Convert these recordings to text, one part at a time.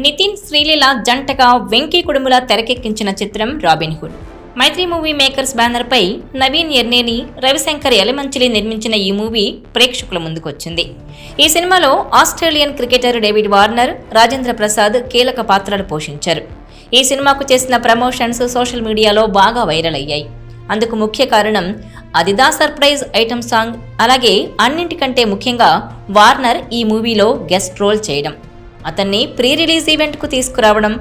నితిన్ శ్రీలీల జంటగా వెంకీ కుడుముల తెరకెక్కించిన చిత్రం రాబిన్ హుడ్. మైత్రి మూవీ మేకర్స్ బ్యానర్ పై నవీన్ ఎర్నేని, రవిశంకర్ ఎలమంచిలి నిర్మించిన ఈ మూవీ ప్రేక్షకుల ముందుకొచ్చింది. ఈ సినిమాలో Australian cricketer David Warner, Rajendra Prasad కీలక పాత్రలు పోషించారు. ఈ సినిమాకు చేసిన ప్రమోషన్స్ సోషల్ మీడియాలో బాగా వైరల్ అయ్యాయి. అందుకు ముఖ్య కారణం అదిదా సర్ప్రైజ్ ఐటమ్ సాంగ్. అలాగే అన్నింటికంటే ముఖ్యంగా వార్నర్ ఈ మూవీలో గెస్ట్ రోల్ చేయడం, అతన్ని ప్రీ రిలీజ్ ఈవెంట్కు తీసుకురావడం.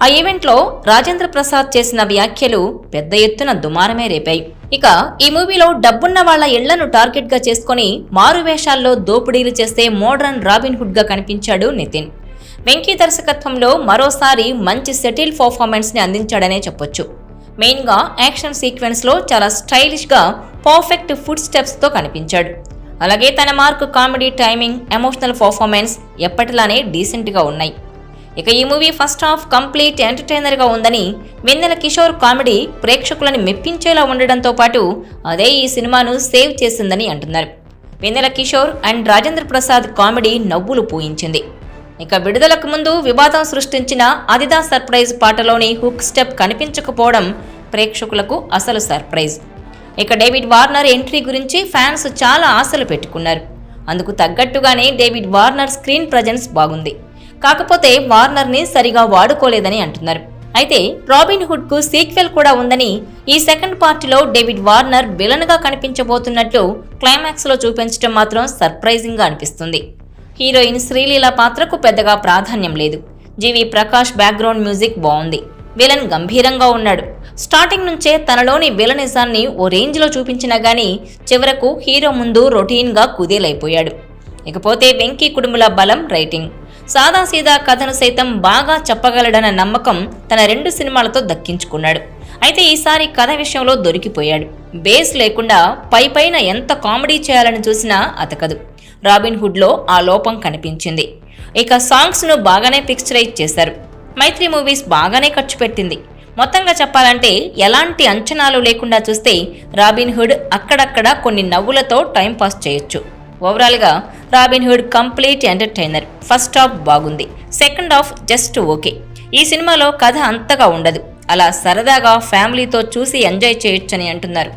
ఆ ఈవెంట్లో రాజేంద్ర ప్రసాద్ చేసిన వ్యాఖ్యలు పెద్ద ఎత్తున దుమారమే రేపాయి. ఇక ఈ మూవీలో డబ్బున్న వాళ్ల ఇళ్లను టార్గెట్గా చేసుకుని మారువేషాల్లో దోపిడీలు చేస్తే మోడ్రన్ రాబిన్ హుడ్ గా కనిపించాడు నితిన్. వెంకీ దర్శకత్వంలో మరోసారి మంచి సెటిల్ పర్ఫార్మెన్స్ ని అందించాడనే చెప్పొచ్చు. మెయిన్ గా యాక్షన్ సీక్వెన్స్ లో చాలా స్టైలిష్ గా పర్ఫెక్ట్ ఫుట్ స్టెప్స్ తో కనిపించాడు. అలాగే తన mark comedy timing, emotional performance ఎప్పటిలానే డీసెంట్ గా ఉన్నాయి. ఇక ఈ movie first half complete entertainer గా ఉందని, వెన్నెల కిషోర్ కామెడీ ప్రేక్షకులను మెప్పించేలా ఉండడంతో పాటు అదే ఈ సినిమాను సేవ్ చేసిందని అంటున్నారు. వెన్నెల కిషోర్ అండ్ రాజేంద్ర ప్రసాద్ కామెడీ నవ్వులు పూయించింది. ఇక విడుదలకు ముందు వివాదం సృష్టించిన అదిదా సర్ప్రైజ్ పాటలోని హుక్ స్టెప్ కనిపించకపోవడం ప్రేక్షకులకు అసలు సర్ప్రైజ్. ఇక డేవిడ్ వార్నర్ ఎంట్రీ గురించి ఫ్యాన్స్ చాలా ఆశలు పెట్టుకున్నారు. అందుకు తగ్గట్టుగానే డేవిడ్ వార్నర్ స్క్రీన్ ప్రజెన్స్ బాగుంది. కాకపోతే వార్నర్ని సరిగా వాడుకోలేదని అంటున్నారు. అయితే రాబిన్ హుడ్ కు సీక్వెల్ కూడా ఉందని, ఈ సెకండ్ పార్టీలో డేవిడ్ వార్నర్ విలన్ గా కనిపించబోతున్నట్లు క్లైమాక్స్ లో చూపించడం మాత్రం సర్ప్రైజింగ్ గా అనిపిస్తుంది. హీరోయిన్ శ్రీలీల పాత్రకు పెద్దగా ప్రాధాన్యం లేదు. జీవి ప్రకాష్ బ్యాక్గ్రౌండ్ మ్యూజిక్ బాగుంది. విలన్ గంభీరంగా ఉన్నాడు. స్టార్టింగ్ నుంచే తనలోని విలనిజాన్ని ఓ రేంజ్లో చూపించినా గానీ చివరకు హీరో ముందు రొటీన్గా కుదేలైపోయాడు. ఇకపోతే వెంకీ కుడుముల బలం రైటింగ్. సాదాసీదా కథను సైతం బాగా చెప్పగలడన్న నమ్మకం తన 2 సినిమాలతో దక్కించుకున్నాడు. అయితే ఈసారి కథ విషయంలో దొరికిపోయాడు. బేస్ లేకుండా పైపైన ఎంత కామెడీ చేయాలని చూసినా అతకదు. రాబిన్ హుడ్లో ఆ లోపం కనిపించింది. ఇక సాంగ్స్ను బాగానే పిక్చరైజ్ చేశారు. మైత్రి మూవీస్ బాగానే ఖర్చు పెట్టింది. మొత్తంగా చెప్పాలంటే ఎలాంటి అంచనాలు లేకుండా చూస్తే రాబిన్ హుడ్ అక్కడక్కడ కొన్ని నవ్వులతో టైం పాస్ చేయొచ్చు. ఓవరాల్గా robin hood complete entertainer. First half బాగుంది, సెకండ్ హాఫ్ జస్ట్ ఓకే. ఈ సినిమాలో కథ అంతగా ఉండదు. అలా సరదాగా ఫ్యామిలీతో చూసి ఎంజాయ్ చేయొచ్చని అంటున్నారు.